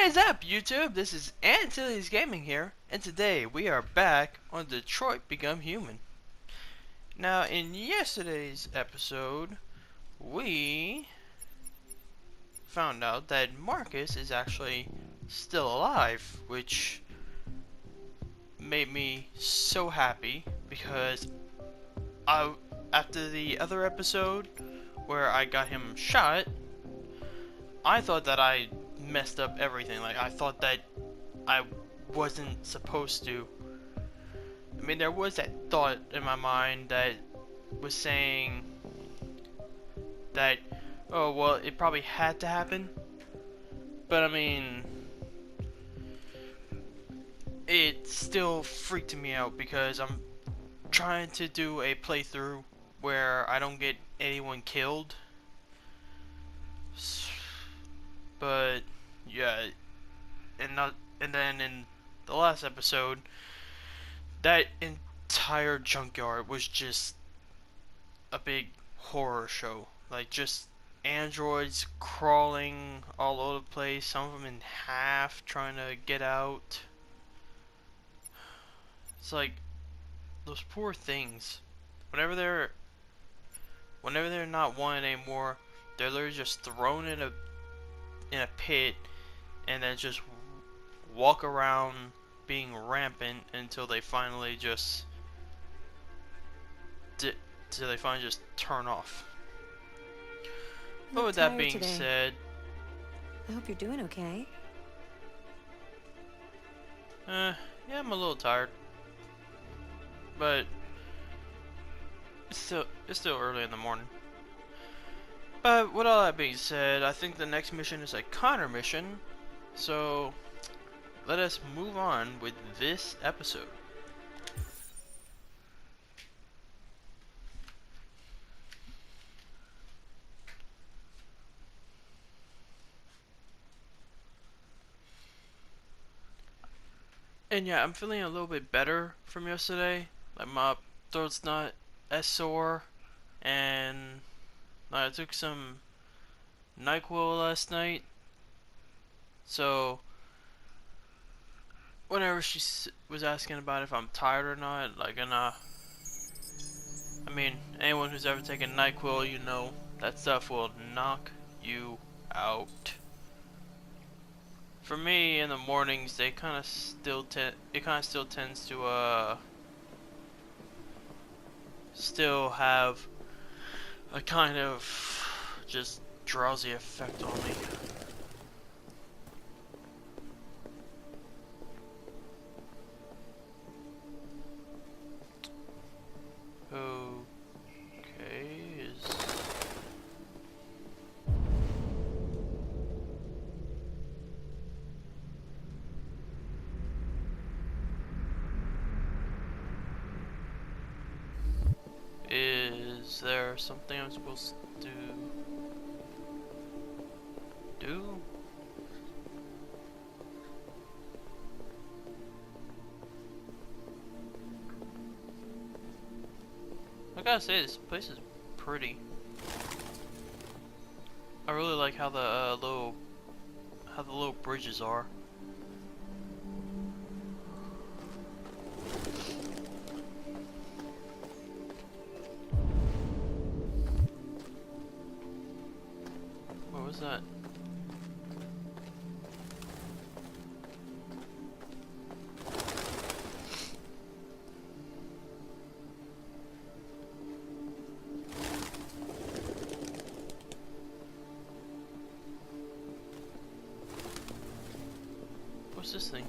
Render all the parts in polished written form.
What is up, YouTube? This is Antilles Gaming here, and today we are back on Detroit Become Human. Now, in yesterday's episode, we found out that Marcus is actually still alive, which made me so happy because after the other episode where I got him shot, I thought that I messed up everything. Like, I thought that I wasn't supposed to. I mean, there was that thought in my mind that was saying that, oh, well, it probably had to happen. But, I mean, it still freaked me out because I'm trying to do a playthrough where I don't get anyone killed. But, yeah, and then in the last episode, that entire junkyard was just a big horror show. Like, just androids crawling all over the place, some of them in half trying to get out. It's like those poor things. Whenever they're not wanted anymore, they're literally just thrown in a pit and then just walk around being rampant until they finally just turn off. But with that being said, I hope you're doing okay. yeah, I'm a little tired, but it's still early in the morning. But with all that being said, I think the next mission is a Connor mission, so let us move on with this episode. And yeah, I'm feeling a little bit better from yesterday. Like, my throat's not as sore, and I took some NyQuil last night. So whenever she was asking about if I'm tired or not, like, I mean, anyone who's ever taken NyQuil, you know that stuff will knock you out. For me, in the mornings, it kind of still tends to still have a kind of just drowsy effect on me. Is there something I'm supposed to do? I gotta say, this place is pretty. I really like how the little bridges are. What was that? What's this thing?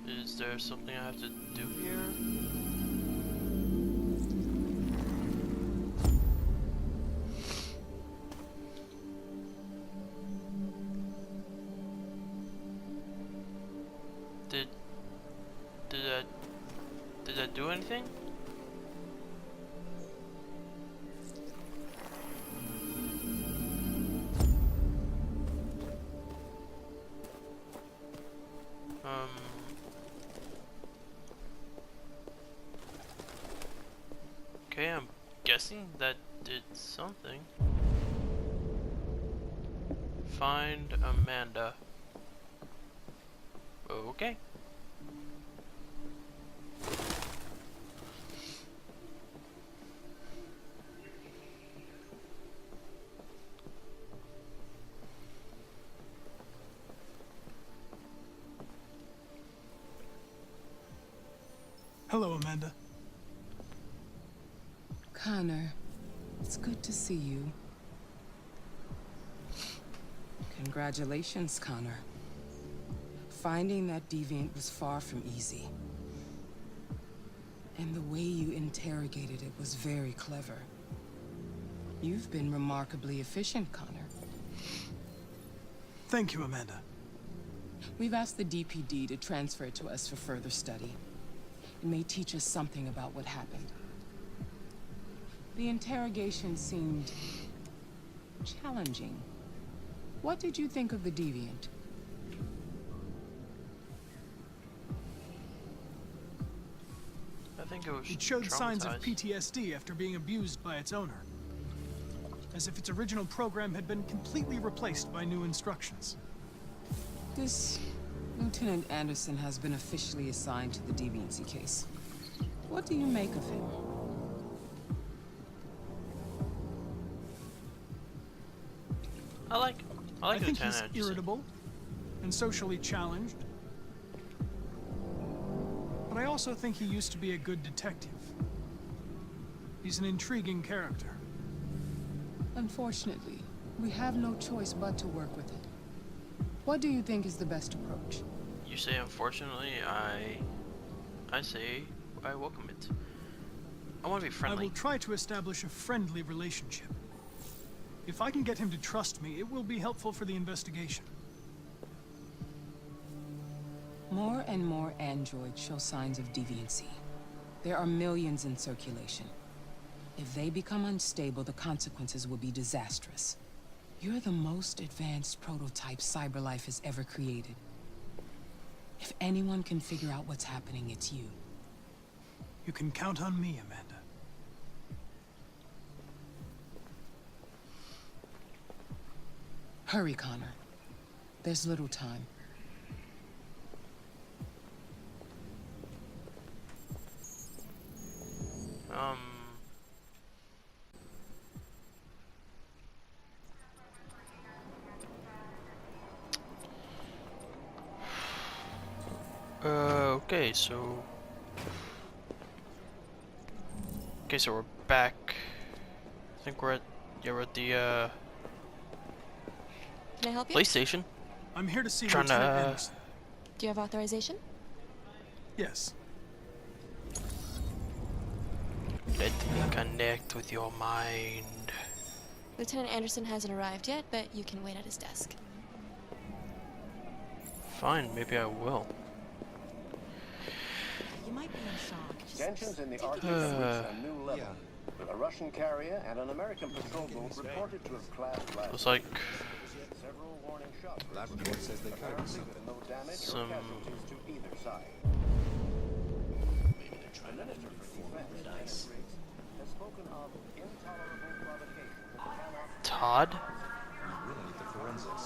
Is there something I have to do here? Did that do anything? Okay, I'm guessing that did something. Find Amanda. Okay. Hello, Amanda. Connor, it's good to see you. Congratulations, Connor. Finding that deviant was far from easy. And the way you interrogated it was very clever. You've been remarkably efficient, Connor. Thank you, Amanda. We've asked the DPD to transfer it to us for further study. It may teach us something about what happened. The interrogation seemed challenging. What did you think of the deviant? I think it was It showed signs of traumatized. PTSD after being abused by its owner. As if its original program had been completely replaced by new instructions. This Lieutenant Anderson has been officially assigned to the deviancy case. What do you make of him? I like think he's Lieutenant Anderson. irritable and socially challenged. But I also think he used to be a good detective. He's an intriguing character. Unfortunately, we have no choice but to work with it. What do you think is the best approach? You say unfortunately, I say I welcome it. I want to be I friendly. will try to establish a friendly relationship. If I can get him to trust me, it will be helpful for the investigation. More and more androids show signs of deviancy. There are millions in circulation. If they become unstable, the consequences will be disastrous. You're the most advanced prototype CyberLife has ever created. If anyone can figure out what's happening, it's you. You can count on me, Amanda. Hurry, Connor. There's little time. Okay, so we're back. I think we're at the Can I help you? police station. I'm here to see Trying to, Lieutenant Anderson. Do you have authorization? Yes. Let me connect with your mind. Lieutenant Anderson hasn't arrived yet, but you can wait at his desk. Fine, maybe I will. You might be in shock. Tensions in the Arctic have reached a new level. A Russian carrier and an American patrol boat reported to have clashed last Looks like several warning shots. That report says they could. Apparently with no damage Some- or casualties to either side. Maybe they're trying The Minister for Defense has spoken of intolerable provocation that cannot Todd. We really need the forensics.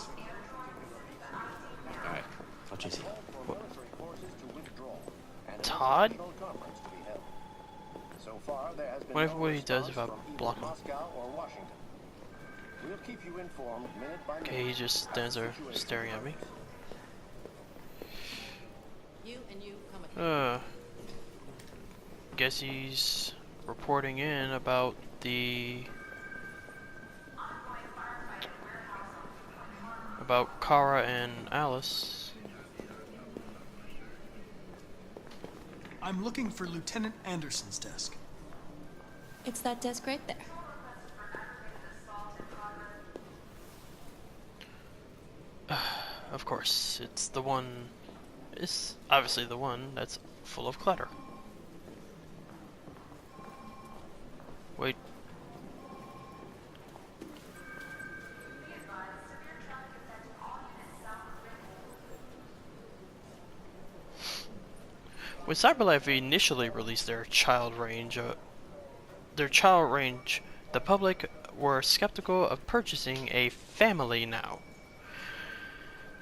Alright, I'll chase you. call for military forces to withdraw and an Todd? international conference to be held. So far, there has been Whatever no what he does response if I from either block him. Moscow or Washington. We'll keep you informed minute by minute. Okay, he just stands there staring at me. You and you come with Guess he's reporting in about Kara and Alice. I'm looking for Lieutenant Anderson's desk. It's that desk right there. Of course, it's the one. It's obviously the one that's full of clutter. Wait. When CyberLife initially released their child range, the public were skeptical of purchasing a family now.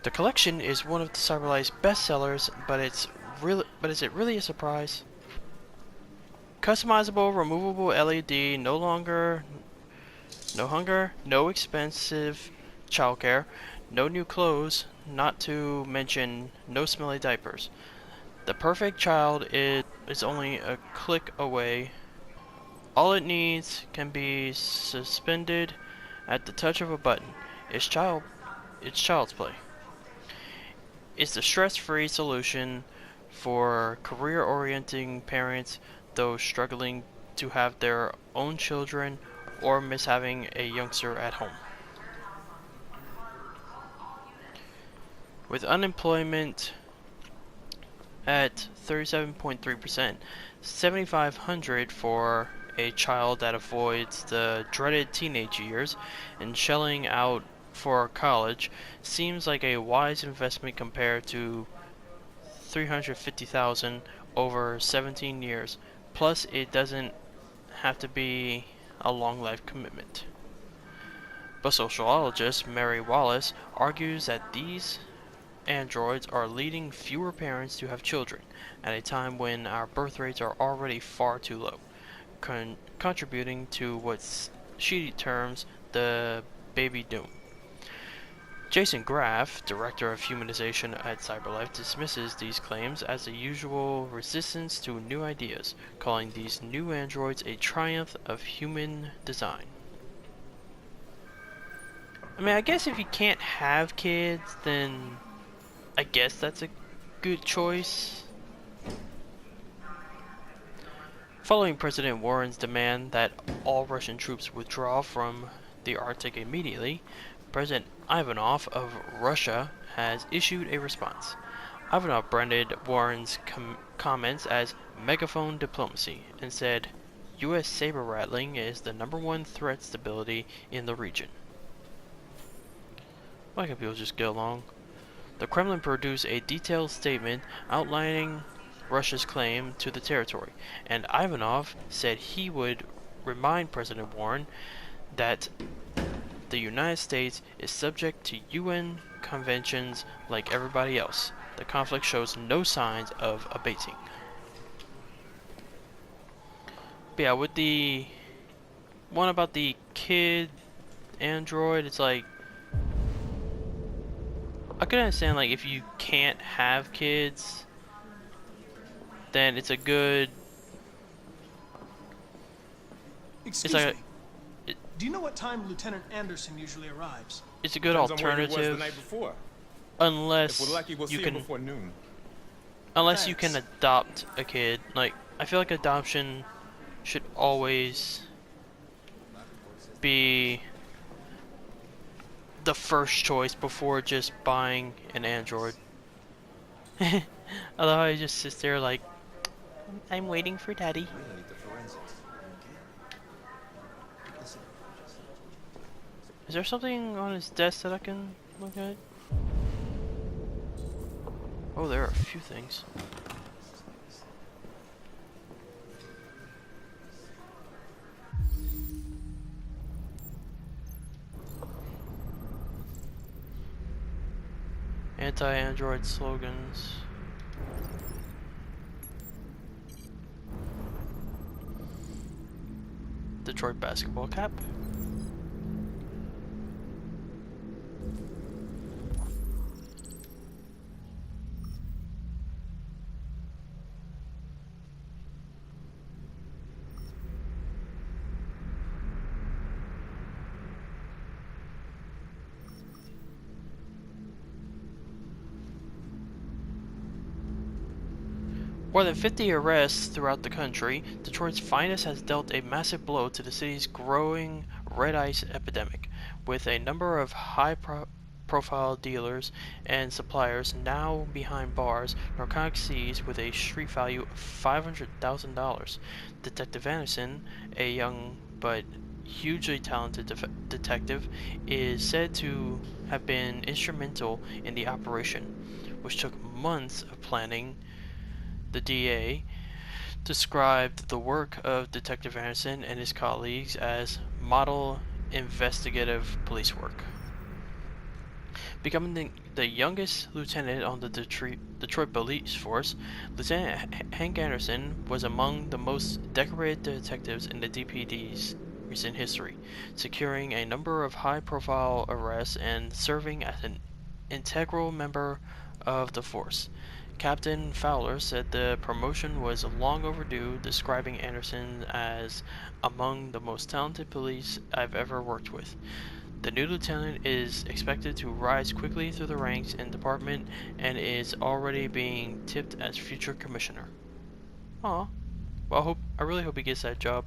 The collection is one of the CyberLife's bestsellers, but is it really a surprise? Customizable, removable LED, no hunger, no expensive childcare, no new clothes, not to mention no smelly diapers. The perfect child is only a click away. All it needs can be suspended at the touch of a button. It's child's play. It's the stress-free solution for career-orienting parents, those struggling to have their own children or miss having a youngster at home. With unemployment at 37.3%, $7,500 for a child that avoids the dreaded teenage years and shelling out for college seems like a wise investment compared to $350,000 over 17 years. Plus, it doesn't have to be a long life commitment. But sociologist Mary Wallace argues that these androids are leading fewer parents to have children at a time when our birth rates are already far too low, contributing to what she terms the baby doom. Jason Graff, director of humanization at CyberLife, dismisses these claims as the usual resistance to new ideas, calling these new androids a triumph of human design. I mean, I guess if you can't have kids, then I guess that's a good choice. Following President Warren's demand that all Russian troops withdraw from the Arctic immediately, President Ivanov of Russia has issued a response. Ivanov branded Warren's comments as megaphone diplomacy and said, U.S. saber-rattling is the #1 threat stability in the region. Why can't people just get along? The Kremlin produced a detailed statement outlining Russia's claim to the territory, and Ivanov said he would remind President Warren that the United States is subject to UN conventions like everybody else. The conflict shows no signs of abating. But yeah, with the one about the kid android, it's like, I could understand, like, if you can't have kids, then it's a good... Excuse it's like me. Do you know what time Lieutenant Anderson usually arrives? it's a good Depends on where he was alternative, the night before. unless If we're lucky, we'll you see can him before noon. unless you can Thanks. adopt a kid. Like, I feel like adoption should always be the first choice before just buying an android. Although I just sit there like, I'm waiting for daddy. Really need the forensics. Listen, Is there something on his desk that I can look at? Oh, there are a few things. Anti-android slogans. Detroit basketball cap. More than 50 arrests throughout the country, Detroit's finest has dealt a massive blow to the city's growing red ice epidemic, with a number of high-profile dealers and suppliers now behind bars, narcotics seized with a street value of $500,000. Detective Anderson, a young but hugely talented detective, is said to have been instrumental in the operation, which took months of planning. The DA described the work of Detective Anderson and his colleagues as model investigative police work. Becoming the youngest lieutenant on the Detroit Police Force, Lieutenant Hank Anderson was among the most decorated detectives in the DPD's recent history, securing a number of high-profile arrests and serving as an integral member of the force. Captain Fowler said the promotion was long overdue, describing Anderson as among the most talented police I've ever worked with. The new lieutenant is expected to rise quickly through the ranks in the department and is already being tipped as future commissioner. Aw. Well, I really hope he gets that job.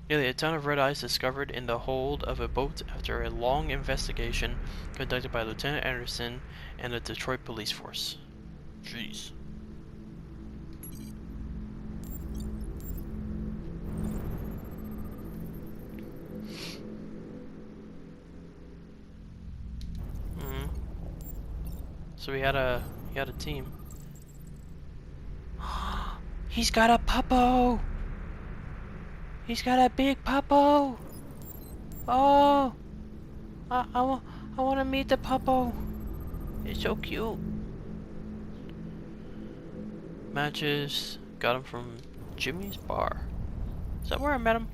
Nearly a ton of red ice discovered in the hold of a boat after a long investigation conducted by Lieutenant Anderson and the Detroit Police Force. Jeez. So he had a team. He's got a puppo. He's got a big puppo. Oh, I want to meet the puppo. It's so cute. Matches got him from Jimmy's bar. Is that where I met him?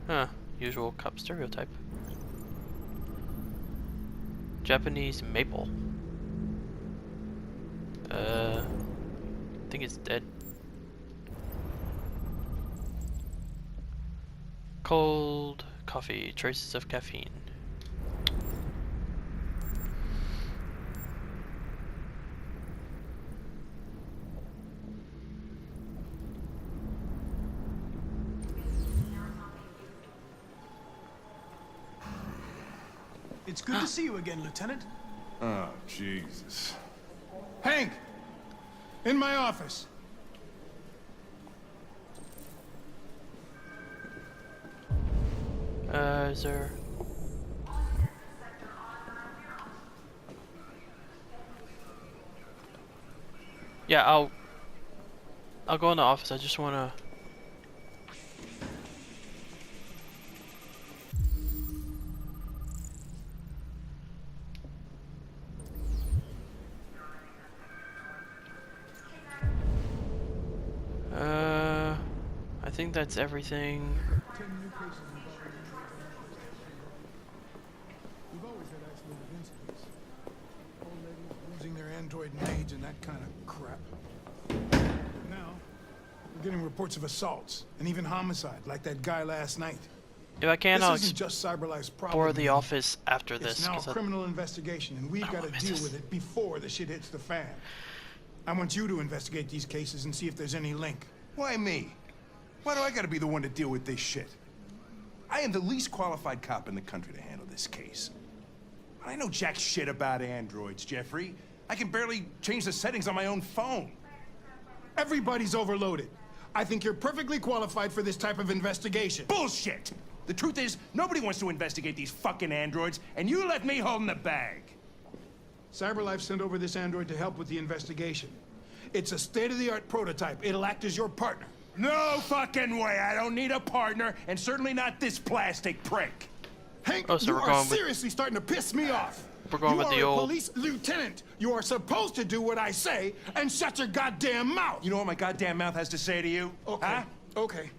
Huh, usual cop stereotype. Japanese maple. I think it's dead. Cold coffee, traces of caffeine. It's good to see you again, Lieutenant. Oh, Jesus. Hank! In my office. Is there... Yeah, I'll go in the office. I just wanna... I think that's everything. We've always had isolated incidents. Old ladies losing their android maids and that kind of crap. Now, we're getting reports of assaults and even homicide, like that guy last night. If I can, I'll This isn't just CyberLife's problem. explore the office after this. It's now a criminal investigation, and we've got to deal with it before the shit hits the fan. I want you to investigate these cases and see if there's any link. Why me? Why do I gotta be the one to deal with this shit? I am the least qualified cop in the country to handle this case. I know jack shit about androids, Jeffrey. I can barely change the settings on my own phone. Everybody's overloaded. I think you're perfectly qualified for this type of investigation. Bullshit! The truth is, nobody wants to investigate these fucking androids, and you left me holding the bag. CyberLife sent over this android to help with the investigation. It's a state-of-the-art prototype. It'll act as your partner. No fucking way! I don't need a partner, and certainly not this plastic prick. Hank, Oh, so you we're are going with- seriously starting to piss me off. We're going you with are the a old... police lieutenant. You are supposed to do what I say and shut your goddamn mouth. You know what my goddamn mouth has to say to you? Okay, Huh? okay.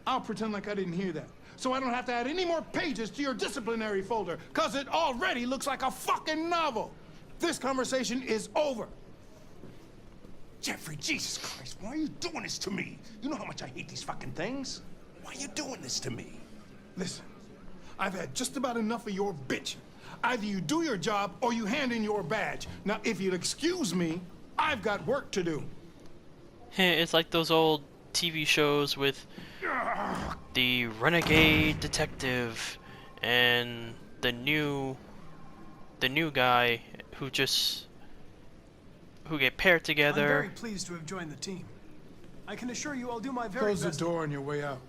I'll pretend like I didn't hear that. So I don't have to add any more pages to your disciplinary folder, because it already looks like a fucking novel. This conversation is over. Jeffrey, Jesus Christ, why are you doing this to me? You know how much I hate these fucking things. Why are you doing this to me? Listen, I've had just about enough of your bitching. Either you do your job or you hand in your badge. Now, if you'll excuse me, I've got work to do. It's like those old TV shows with the renegade detective and the new guy who get paired I'm together. very pleased to have joined the team. I can assure you I'll do my very Close the best. door on your way out.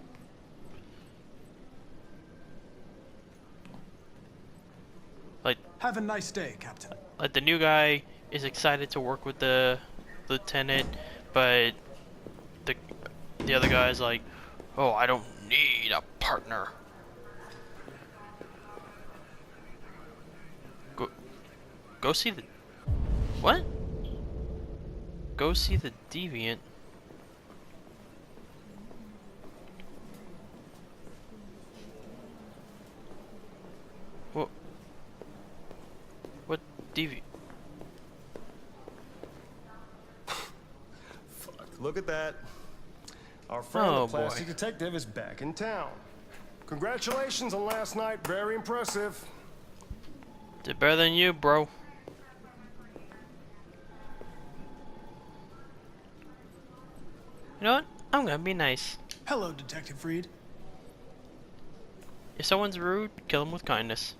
Have a nice day, Captain. Like the new guy is excited to work with the lieutenant, but the the other guy's like, oh, I don't need a partner. Go see the what? Go see the deviant. What deviant? Fuck, look at that. Our friend Oh, the plastic boy. detective is back in town. Congratulations on last night, very impressive. Did better than you, bro. You know what? I'm gonna be nice. Hello, Detective Reed. If someone's rude, kill them with kindness.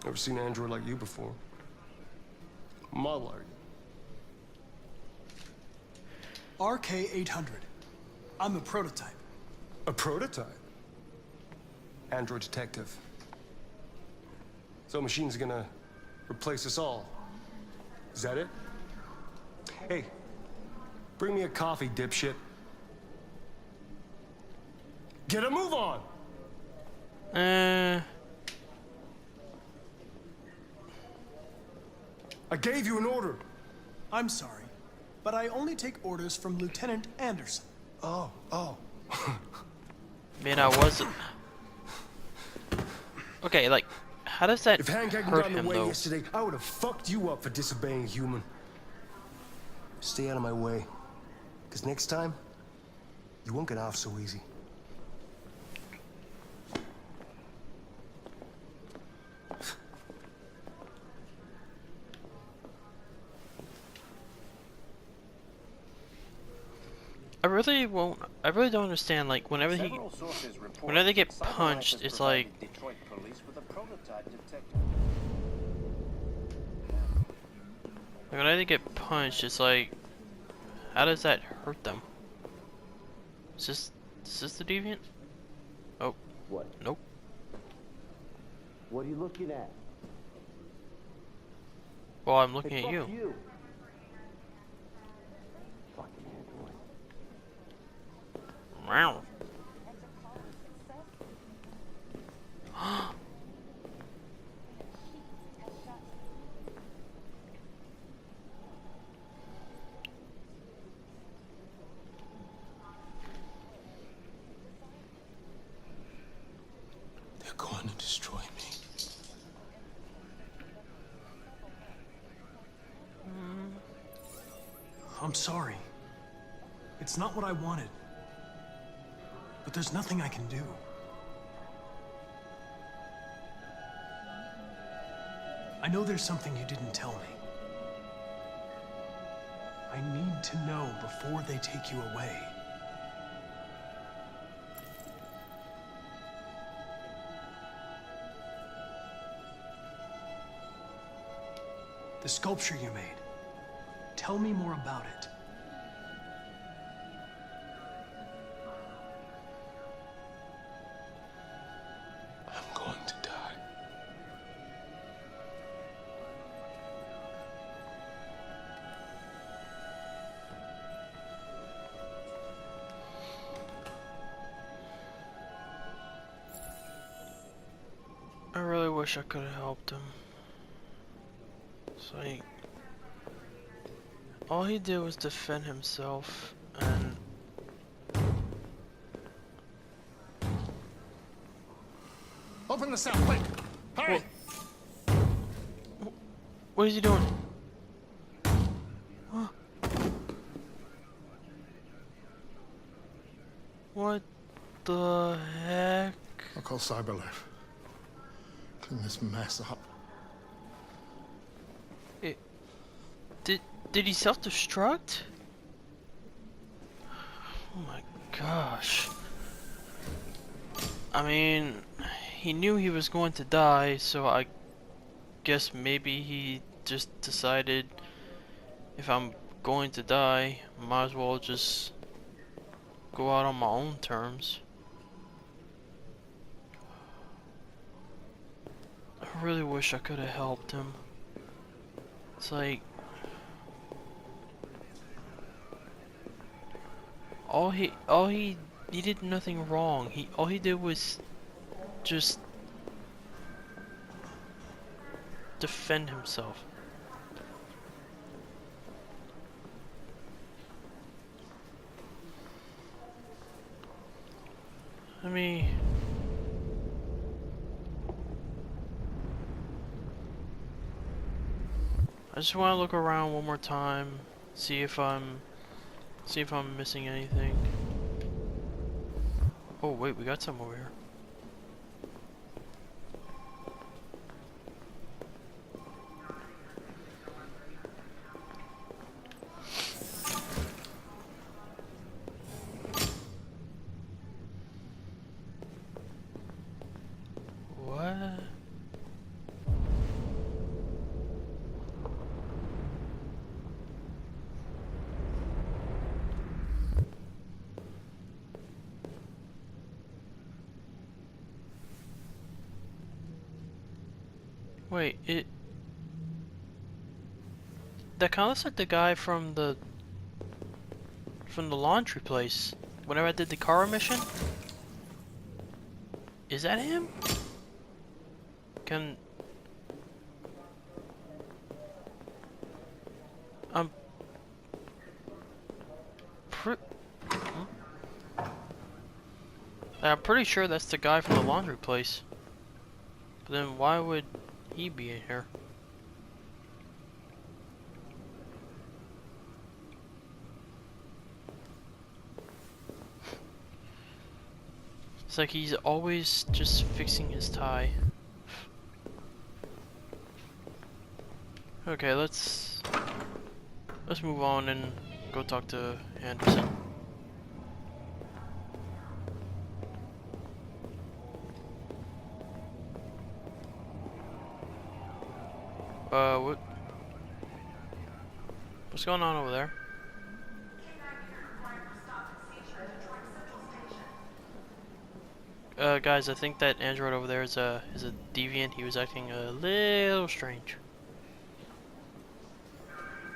Never seen an android like you before. Model are you? RK-800. I'm a prototype. A prototype? Android detective. So machine's gonna replace us all. Is that it? Hey, bring me a coffee, dipshit. Get a move on! I gave you an order. I'm sorry, but I only take orders from Lieutenant Anderson. Oh. Man, I wasn't. Okay, like, how does that If Hank hadn't hurt gotten him away though? yesterday, I would have fucked you up for disobeying a human. Stay out of my way. Because next time, you won't get off so easy. I really don't understand, like, whenever Several sources report whenever they get Cyberlife punched, has it's provided like, Detroit police with a prototype detective. whenever they get punched, it's like, how does that hurt them? Is this the deviant? Oh. What? Nope. What are you looking at? Well, I'm looking at you. Fucking android. Wow. They're going to destroy me. I'm sorry. It's not what I wanted. But there's nothing I can do. I know there's something you didn't tell me. I need to know before they take you away. The sculpture you made. Tell me more about it. I'm going to die. I really wish I could have helped him. It's like, all he did was defend himself, and Open the cell, quick! Hurry! what is he doing? Huh? What the heck? I'll call Cyberlife. Clean this mess up. Did he self-destruct? Oh my gosh. I mean, he knew he was going to die, so I guess maybe he just decided, if I'm going to die, might as well just go out on my own terms. I really wish I could have helped him. It's like, he did nothing wrong. All he did was just defend himself. I just want to look around one more time, see if I'm missing anything. Oh wait, we got some over here. What? Wait, that kind of looks like the guy from the laundry place. Whenever I did the car mission, is that him? Can I'm I'm pretty sure that's the guy from the laundry place. But then why would he be in here? It's like he's always just fixing his tie. Okay, let's move on and go talk to Anderson. What's going on over there? Guys, I think that android over there is a deviant. He was acting a little strange.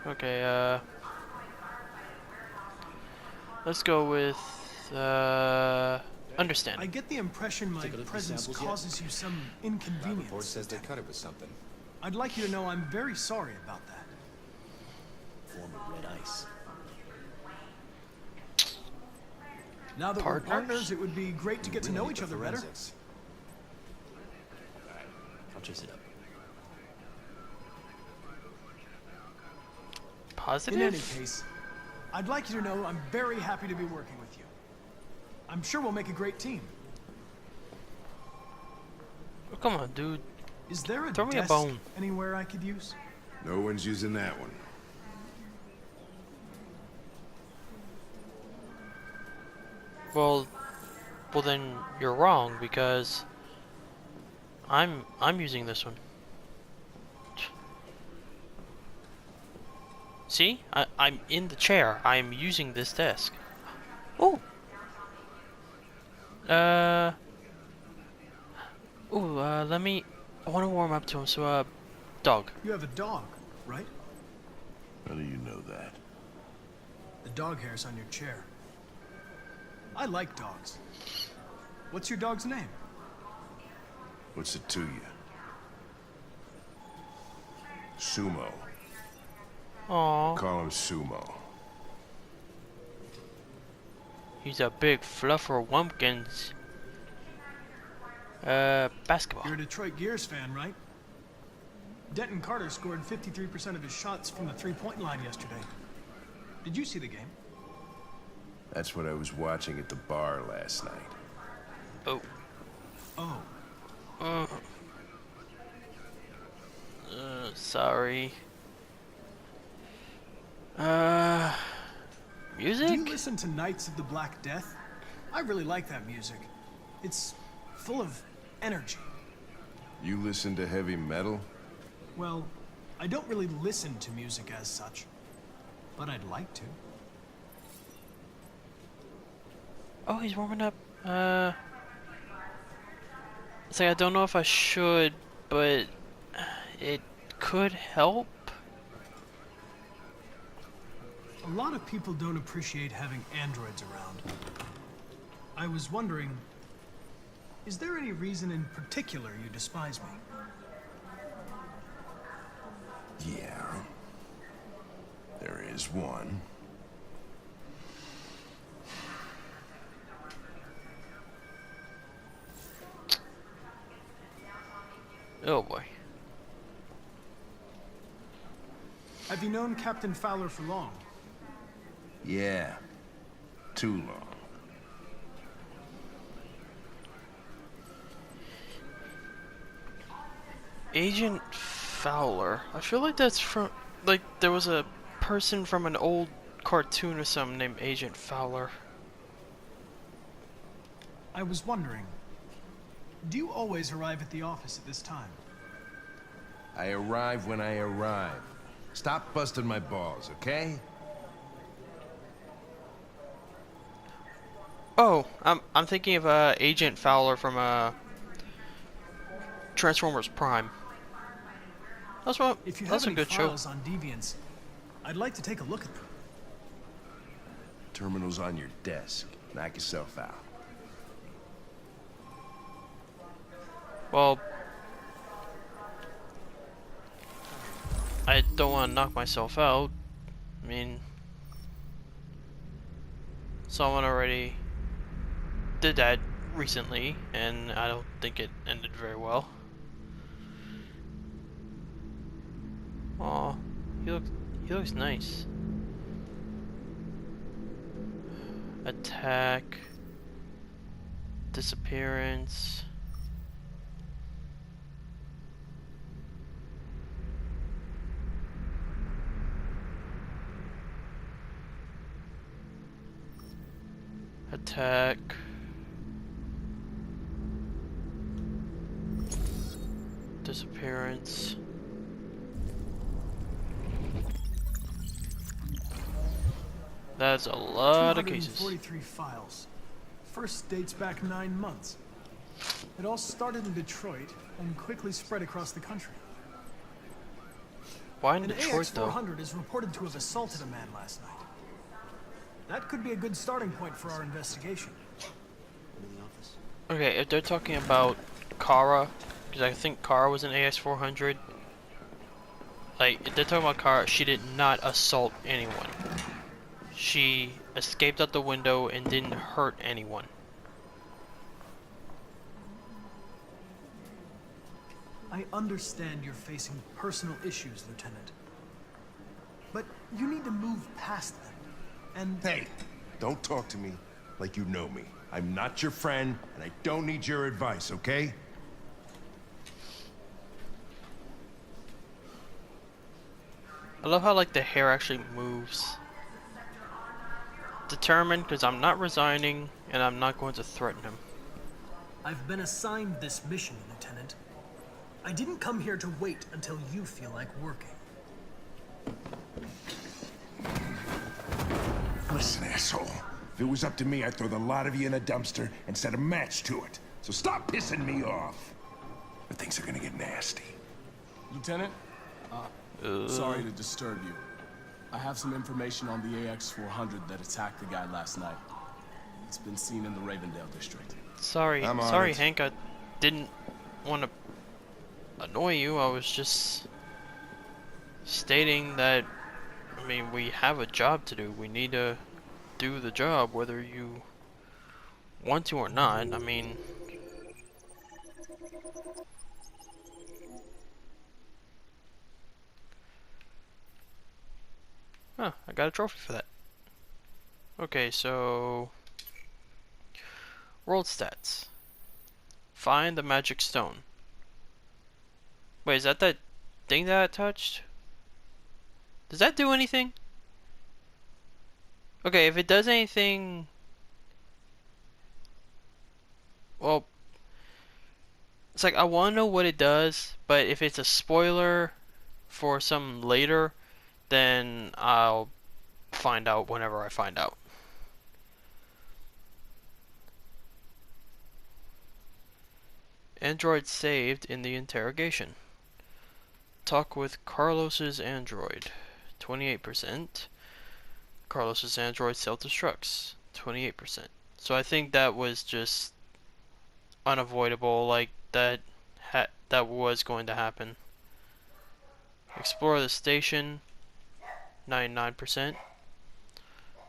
Okay, let's go with understand. I get the impression my presence causes you some inconvenience. Report says they cut it with something. I'd like you to know I'm very sorry about that. Form of red ice. Now that we're partners, it would be great to get to know each other better. Alright, I'll chase it up. Positive? In any case, I'd like you to know I'm very happy to be working with you. I'm sure we'll make a great team. Oh, come on, dude. Is there a Throw me a desk bone. anywhere I could use? No one's using that one. Well, then you're wrong because I'm using this one. See? I'm in the chair. I'm using this desk. Oh. Let me. I want to warm up to him. So, dog. You have a dog, right? How do you know that? The dog hair's on your chair. I like dogs. What's your dog's name? What's it to you? Sumo. Aww. Call him Sumo. He's a big fluffer wumpkins. Basketball. You're a Detroit Gears fan, right? Denton Carter scored 53% of his shots from the three-point line yesterday. Did you see the game? That's what I was watching at the bar last night. Oh. Oh. Sorry. Music? Do you listen to Knights of the Black Death? I really like that music. It's full of energy. You listen to heavy metal? Well, I don't really listen to music as such, but I'd like to. Oh, he's warming up. It's like I don't know if I should, but it could help. A lot of people don't appreciate having androids around. I was wondering, is there any reason in particular you despise me? Yeah. There is one. Oh boy. Have you known Captain Fowler for long? Yeah. Too long. Agent Fowler. I feel like that's from, like, there was a person from an old cartoon or something named Agent Fowler. I was wondering, do you always arrive at the office at this time? I arrive when I arrive. Stop busting my balls, okay? Oh, I'm thinking of Agent Fowler from Transformers Prime. That's what. If you That's have a any good show. files on Deviants, I'd like to take a look at them. Terminal's on your desk. Knock yourself out. Well, I don't want to knock myself out. I mean, someone already did that recently, and I don't think it ended very well. Aw, he looks nice. Attack, disappearance. Attack. Disappearance. That's a lot of cases. 243 files. First dates back 9 months. It all started in Detroit and quickly spread across the country. Why in An Detroit though? AX-400 is reported to have assaulted a man last night. That could be a good starting point for our investigation. Okay, if they're talking about Kara, because I think Kara was an AX-400. Like, if they're talking about Kara, she did not assault anyone. She escaped out the window and didn't hurt anyone. I understand you're facing personal issues, Lieutenant. But you need to move past them. And Hey, don't talk to me like you know me. I'm not your friend, and I don't need your advice, okay? I love how, like, the hair actually moves. Determined, because I'm not resigning, and I'm not going to threaten him. I've been assigned this mission, Lieutenant. I didn't come here to wait until you feel like working. Listen, asshole. If it was up to me, I'd throw the lot of you in a dumpster and set a match to it. So stop pissing me off. But things are gonna get nasty. Lieutenant? Sorry to disturb you. I have some information on the AX-400 that attacked the guy last night. It's been seen in the Ravendale district. Sorry, I'm on sorry, it. Hank. I didn't want to annoy you. I was just stating that, I mean, we have a job to do. We need to do the job whether you want to or not. I mean, huh, I got a trophy for that. Okay, so world stats. Find the magic stone. Wait, is that thing that I touched? Does that do anything? Okay, if it does anything, well, it's like I want to know what it does, but if it's a spoiler for some later, then I'll find out whenever I find out. Android saved in the interrogation. Talk with Carlos's android. 28%. Carlos's android self-destructs, 28%. So I think that was just unavoidable, like that was going to happen. Explore the station, 99%.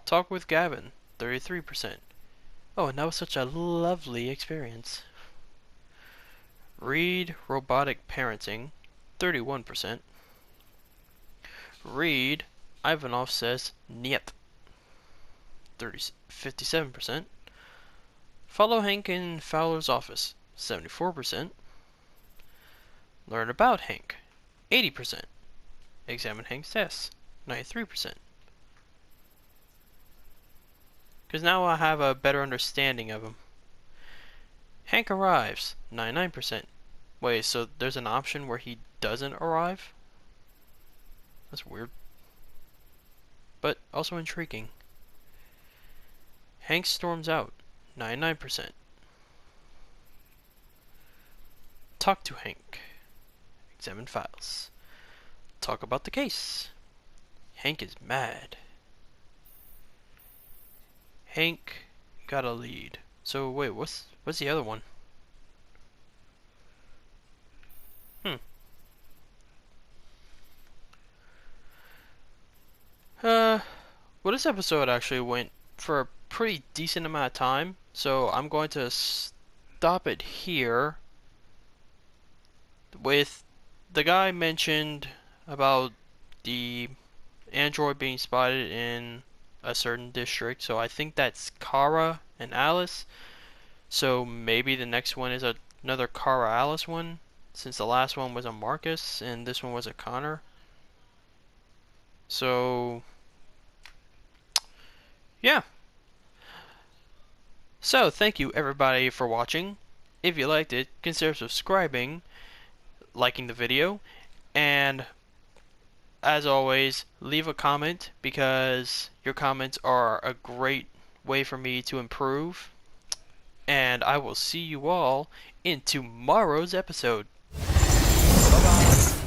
Talk with Gavin, 33%. Oh, and that was such a lovely experience. Read robotic parenting, 31%. Read Ivanov says niet, 57%. Follow Hank in Fowler's office, 74%. Learn about Hank, 80%. Examine Hank's tests, 93%. Because now I have a better understanding of him. Hank arrives, 99%. Wait, so there's an option where he doesn't arrive? That's weird. But also intriguing. Hank storms out, 99%. Talk to Hank. Examine files. Talk about the case. Hank is mad. Hank got a lead. So wait, what's the other one? Well, this episode actually went for a pretty decent amount of time, so I'm going to stop it here with the guy mentioned about the android being spotted in a certain district, so I think that's Kara and Alice. So maybe the next one is another Kara Alice one, since the last one was a Marcus and this one was a Connor. So yeah. So thank you everybody for watching. If you liked it, consider subscribing, liking the video, and as always, leave a comment because your comments are a great way for me to improve. And I will see you all in tomorrow's episode. Bye-bye.